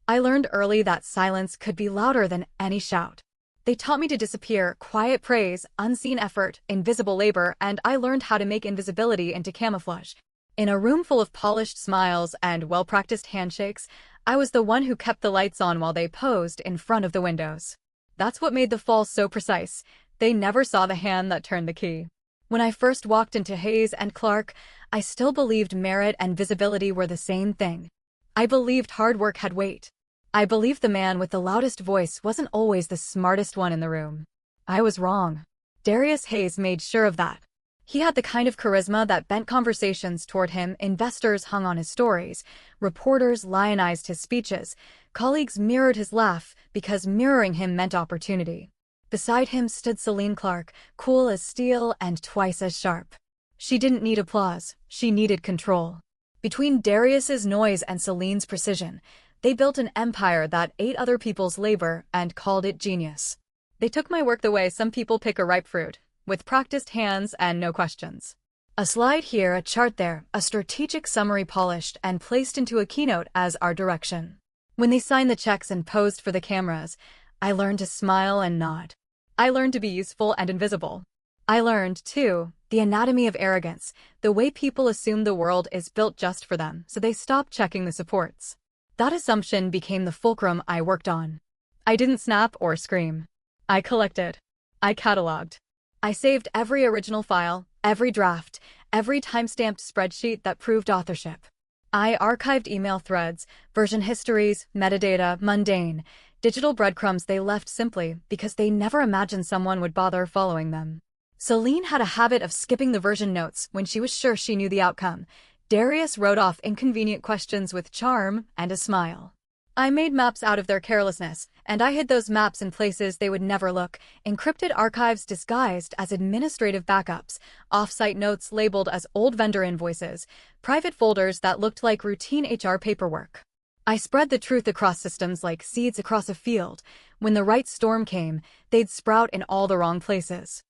I learned early that silence could be louder than any shout. They taught me to disappear, quiet praise, unseen effort, invisible labor, and I learned how to make invisibility into camouflage. In a room full of polished smiles and well-practiced handshakes, I was the one who kept the lights on while they posed in front of the windows. That's what made the fall so precise. They never saw the hand that turned the key. When I first walked into Hayes and Clark, I still believed merit and visibility were the same thing. I believed hard work had weight. I believed the man with the loudest voice wasn't always the smartest one in the room. I was wrong. Darius Hayes made sure of that. He had the kind of charisma that bent conversations toward him. Investors hung on his stories, reporters lionized his speeches, colleagues mirrored his laugh because mirroring him meant opportunity. Beside him stood Celine Clark, cool as steel and twice as sharp. She didn't need applause, she needed control. Between Darius's noise and Celine's precision, they built an empire that ate other people's labor and called it genius. They took my work the way some people pick a ripe fruit, with practiced hands and no questions. A slide here, a chart there, a strategic summary polished and placed into a keynote as our direction. When they signed the checks and posed for the cameras, I learned to smile and nod. I learned to be useful and invisible. I learned, too, the anatomy of arrogance, the way people assume the world is built just for them, so they stop checking the supports. That assumption became the fulcrum I worked on. I didn't snap or scream. I collected. I cataloged. I saved every original file, every draft, every time-stamped spreadsheet that proved authorship. I archived email threads, version histories, metadata, mundane, digital breadcrumbs they left simply because they never imagined someone would bother following them. Celine had a habit of skipping the version notes when she was sure she knew the outcome. Darius wrote off inconvenient questions with charm and a smile. I made maps out of their carelessness, and I hid those maps in places they would never look, encrypted archives disguised as administrative backups, off-site notes labeled as old vendor invoices, private folders that looked like routine HR paperwork. I spread the truth across systems like seeds across a field. When the right storm came, they'd sprout in all the wrong places.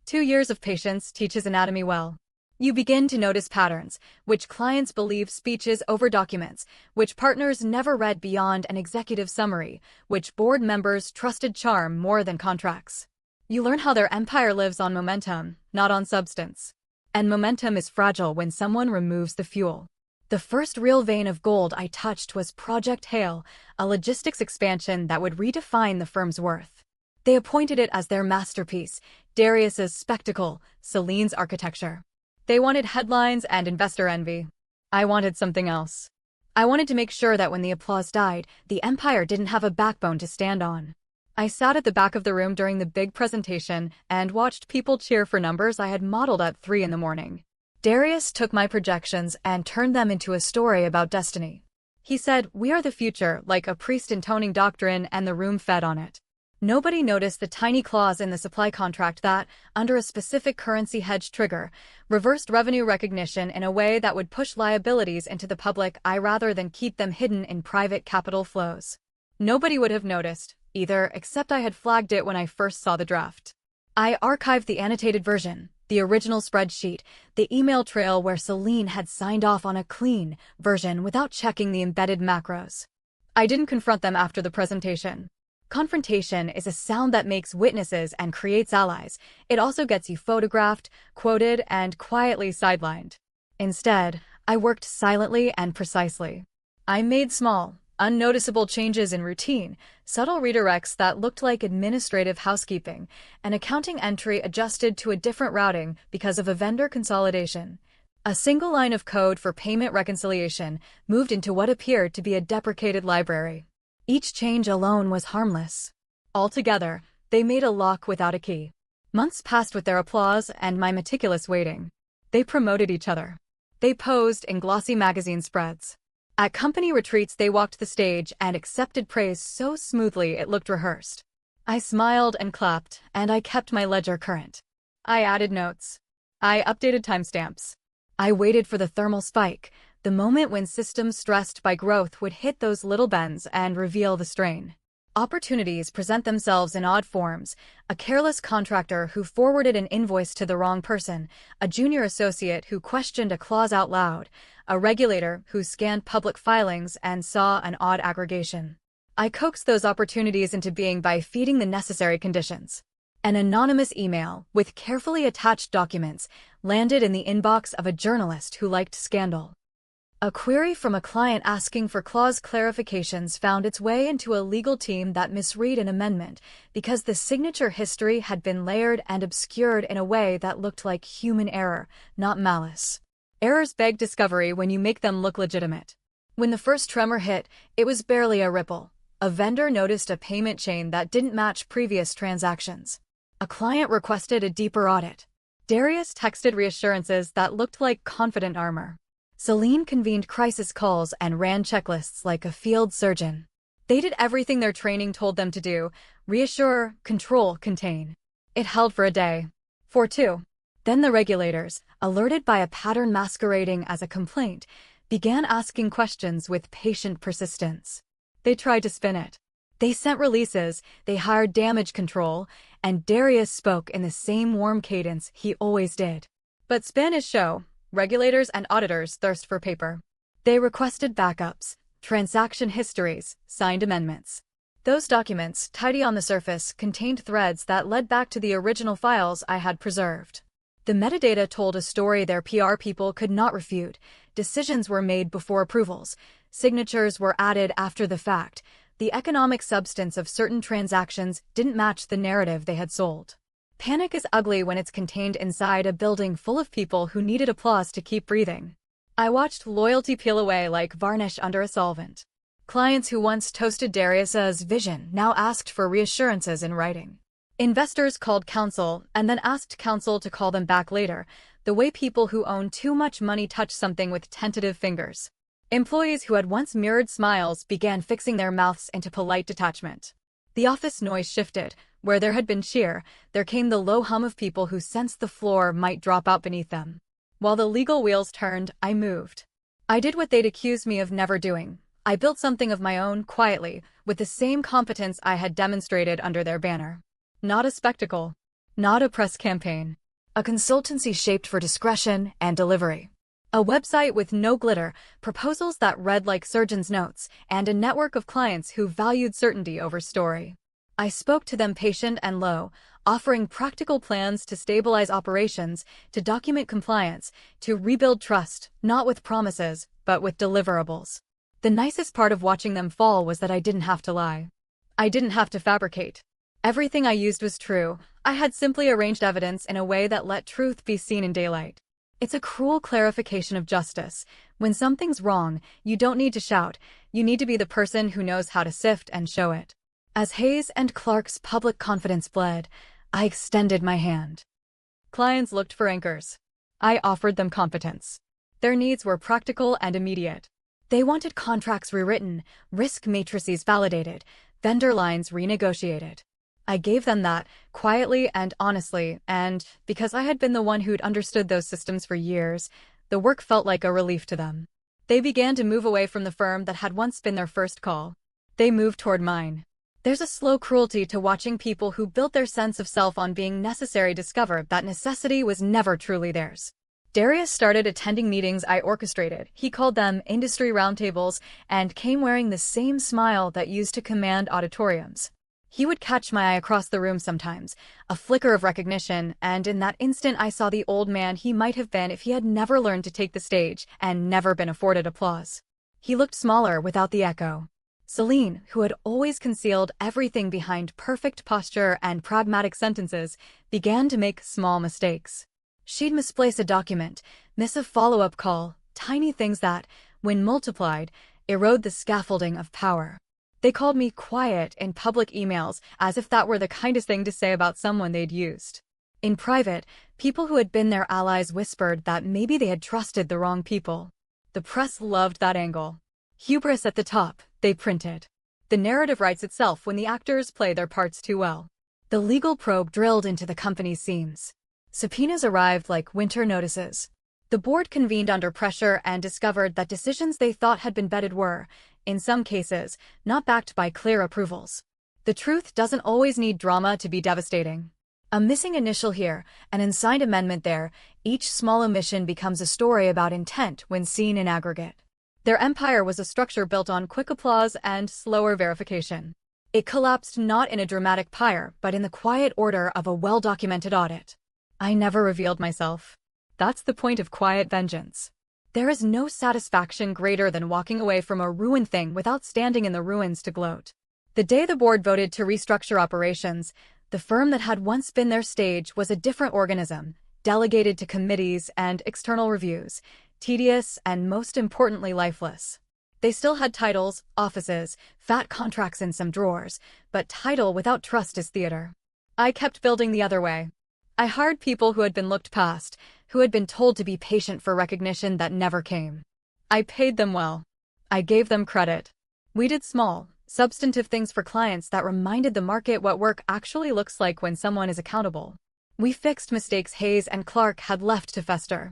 2 years of patience teaches anatomy well. You begin to notice patterns, which clients believe speeches over documents, which partners never read beyond an executive summary, which board members trusted charm more than contracts. You learn how their empire lives on momentum, not on substance. And momentum is fragile when someone removes the fuel. The first real vein of gold I touched was Project Hail, a logistics expansion that would redefine the firm's worth. They appointed it as their masterpiece, Darius's spectacle, Celine's architecture. They wanted headlines and investor envy. I wanted something else. I wanted to make sure that when the applause died, the empire didn't have a backbone to stand on. I sat at the back of the room during the big presentation and watched people cheer for numbers I had modeled at 3 in the morning. Darius took my projections and turned them into a story about destiny. He said, "We are the future," like a priest intoning doctrine, and the room fed on it. Nobody noticed the tiny clause in the supply contract that, under a specific currency hedge trigger, reversed revenue recognition in a way that would push liabilities into the public eye rather than keep them hidden in private capital flows. Nobody would have noticed, either, except I had flagged it when I first saw the draft. I archived the annotated version, the original spreadsheet, the email trail where Celine had signed off on a clean version without checking the embedded macros. I didn't confront them after the presentation. Confrontation is a sound that makes witnesses and creates allies. It also gets you photographed, quoted, and quietly sidelined. Instead, I worked silently and precisely. I made small, unnoticeable changes in routine, subtle redirects that looked like administrative housekeeping, an accounting entry adjusted to a different routing because of a vendor consolidation. A single line of code for payment reconciliation moved into what appeared to be a deprecated library. Each change alone was harmless. Altogether, they made a lock without a key. Months passed with their applause and my meticulous waiting. They promoted each other. They posed in glossy magazine spreads. At company retreats they walked the stage and accepted praise so smoothly it looked rehearsed. I smiled and clapped, and I kept my ledger current. I added notes. I updated timestamps. I waited for the thermal spike, the moment when systems stressed by growth would hit those little bends and reveal the strain. Opportunities present themselves in odd forms: a careless contractor who forwarded an invoice to the wrong person, a junior associate who questioned a clause out loud, a regulator who scanned public filings and saw an odd aggregation. I coaxed those opportunities into being by feeding the necessary conditions. An anonymous email, with carefully attached documents, landed in the inbox of a journalist who liked scandal. A query from a client asking for clause clarifications found its way into a legal team that misread an amendment because the signature history had been layered and obscured in a way that looked like human error, not malice. Errors beg discovery when you make them look legitimate. When the first tremor hit, it was barely a ripple. A vendor noticed a payment chain that didn't match previous transactions. A client requested a deeper audit. Darius texted reassurances that looked like confident armor. Celine convened crisis calls and ran checklists like a field surgeon. They did everything their training told them to do: reassure, control, contain. It held for a day. For two. Then the regulators, alerted by a pattern masquerading as a complaint, began asking questions with patient persistence. They tried to spin it. They sent releases, they hired damage control, and Darius spoke in the same warm cadence he always did. But spin is show. Regulators and auditors thirst for paper. They requested backups, transaction histories, signed amendments. Those documents, tidy on the surface, contained threads that led back to the original files I had preserved. The metadata told a story their PR people could not refute. Decisions were made before approvals. Signatures were added after the fact. The economic substance of certain transactions didn't match the narrative they had sold. Panic is ugly when it's contained inside a building full of people who needed applause to keep breathing. I watched loyalty peel away like varnish under a solvent. Clients who once toasted Darius's vision now asked for reassurances in writing. Investors called counsel and then asked counsel to call them back later, the way people who own too much money touch something with tentative fingers. Employees who had once mirrored smiles began fixing their mouths into polite detachment. The office noise shifted. Where there had been cheer, there came the low hum of people who sensed the floor might drop out beneath them. While the legal wheels turned, I moved. I did what they'd accused me of never doing. I built something of my own, quietly, with the same competence I had demonstrated under their banner. Not a spectacle. Not a press campaign. A consultancy shaped for discretion and delivery. A website with no glitter, proposals that read like surgeon's notes, and a network of clients who valued certainty over story. I spoke to them patient and low, offering practical plans to stabilize operations, to document compliance, to rebuild trust, not with promises, but with deliverables. The nicest part of watching them fall was that I didn't have to lie. I didn't have to fabricate. Everything I used was true. I had simply arranged evidence in a way that let truth be seen in daylight. It's a cruel clarification of justice. When something's wrong, you don't need to shout. You need to be the person who knows how to sift and show it. As Hayes and Clark's public confidence bled, I extended my hand. Clients looked for anchors. I offered them competence. Their needs were practical and immediate. They wanted contracts rewritten, risk matrices validated, vendor lines renegotiated. I gave them that, quietly and honestly, and, because I had been the one who'd understood those systems for years, the work felt like a relief to them. They began to move away from the firm that had once been their first call. They moved toward mine. There's a slow cruelty to watching people who built their sense of self on being necessary discover that necessity was never truly theirs. Darius started attending meetings I orchestrated. He called them industry roundtables and came wearing the same smile that used to command auditoriums. He would catch my eye across the room sometimes, a flicker of recognition, and in that instant I saw the old man he might have been if he had never learned to take the stage and never been afforded applause. He looked smaller without the echo. Celine, who had always concealed everything behind perfect posture and pragmatic sentences, began to make small mistakes. She'd misplace a document, miss a follow-up call, tiny things that, when multiplied, erode the scaffolding of power. They called me quiet in public emails, as if that were the kindest thing to say about someone they'd used. In private, people who had been their allies whispered that maybe they had trusted the wrong people. The press loved that angle. Hubris at the top, they printed. The narrative writes itself when the actors play their parts too well. The legal probe drilled into the company's seams. Subpoenas arrived like winter notices. The board convened under pressure and discovered that decisions they thought had been vetted were, in some cases, not backed by clear approvals. The truth doesn't always need drama to be devastating. A missing initial here, an unsigned amendment there, each small omission becomes a story about intent when seen in aggregate. Their empire was a structure built on quick applause and slower verification. It collapsed not in a dramatic pyre, but in the quiet order of a well-documented audit. I never revealed myself. That's the point of quiet vengeance. There is no satisfaction greater than walking away from a ruined thing without standing in the ruins to gloat. The day the board voted to restructure operations, the firm that had once been their stage was a different organism, delegated to committees and external reviews, tedious and most importantly lifeless. They still had titles, offices, fat contracts in some drawers, but title without trust is theater. I kept building the other way. I hired people who had been looked past, who had been told to be patient for recognition that never came. I paid them well. I gave them credit. We did small, substantive things for clients that reminded the market what work actually looks like when someone is accountable. We fixed mistakes Hayes and Clark had left to fester.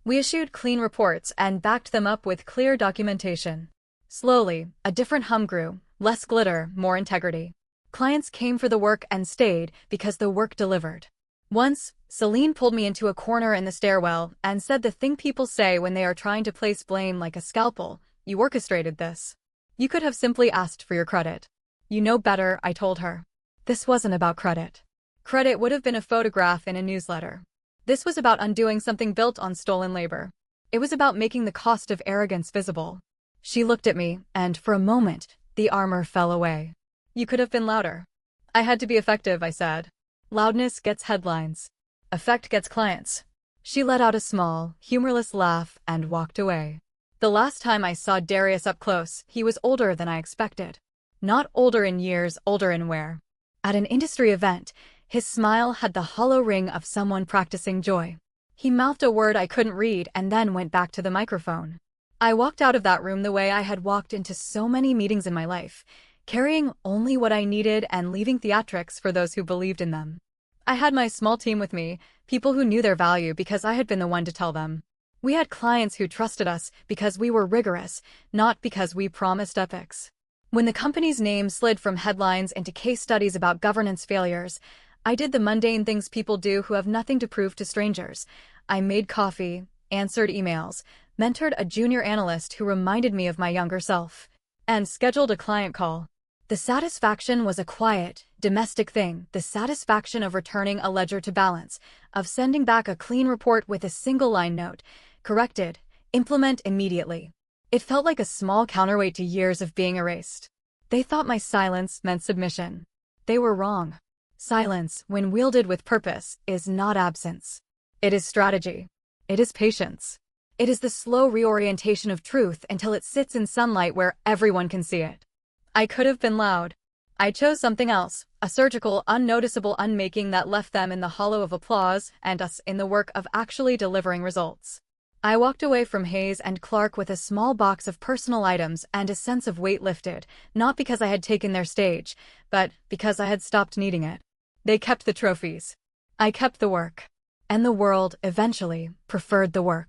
We issued clean reports and backed them up with clear documentation. Slowly, a different hum grew, less glitter, more integrity. Clients came for the work and stayed because the work delivered. Once, Celine pulled me into a corner in the stairwell and said the thing people say when they are trying to place blame like a scalpel: "You orchestrated this. You could have simply asked for your credit." "You know better," I told her. This wasn't about credit. Credit would have been a photograph in a newsletter. This was about undoing something built on stolen labor. It was about making the cost of arrogance visible. She looked at me, and for a moment, the armor fell away. "You could have been louder." "I had to be effective," I said. Loudness gets headlines. Effect gets clients. She let out a small, humorless laugh and walked away. The last time I saw Darius up close, he was older than I expected. Not older in years, older in wear. At an industry event, his smile had the hollow ring of someone practicing joy. He mouthed a word I couldn't read and then went back to the microphone. I walked out of that room the way I had walked into so many meetings in my life, carrying only what I needed and leaving theatrics for those who believed in them. I had my small team with me, people who knew their value because I had been the one to tell them. We had clients who trusted us because we were rigorous, not because we promised epics. When the company's name slid from headlines into case studies about governance failures, I did the mundane things people do who have nothing to prove to strangers. I made coffee, answered emails, mentored a junior analyst who reminded me of my younger self, and scheduled a client call. The satisfaction was a quiet, domestic thing, the satisfaction of returning a ledger to balance, of sending back a clean report with a single-line note: corrected, implement immediately. It felt like a small counterweight to years of being erased. They thought my silence meant submission. They were wrong. Silence, when wielded with purpose, is not absence. It is strategy. It is patience. It is the slow reorientation of truth until it sits in sunlight where everyone can see it. I could have been loud. I chose something else, a surgical, unnoticeable unmaking that left them in the hollow of applause and us in the work of actually delivering results. I walked away from Hayes and Clark with a small box of personal items and a sense of weight lifted, not because I had taken their stage, but because I had stopped needing it. They kept the trophies. I kept the work. And the world, eventually, preferred the work.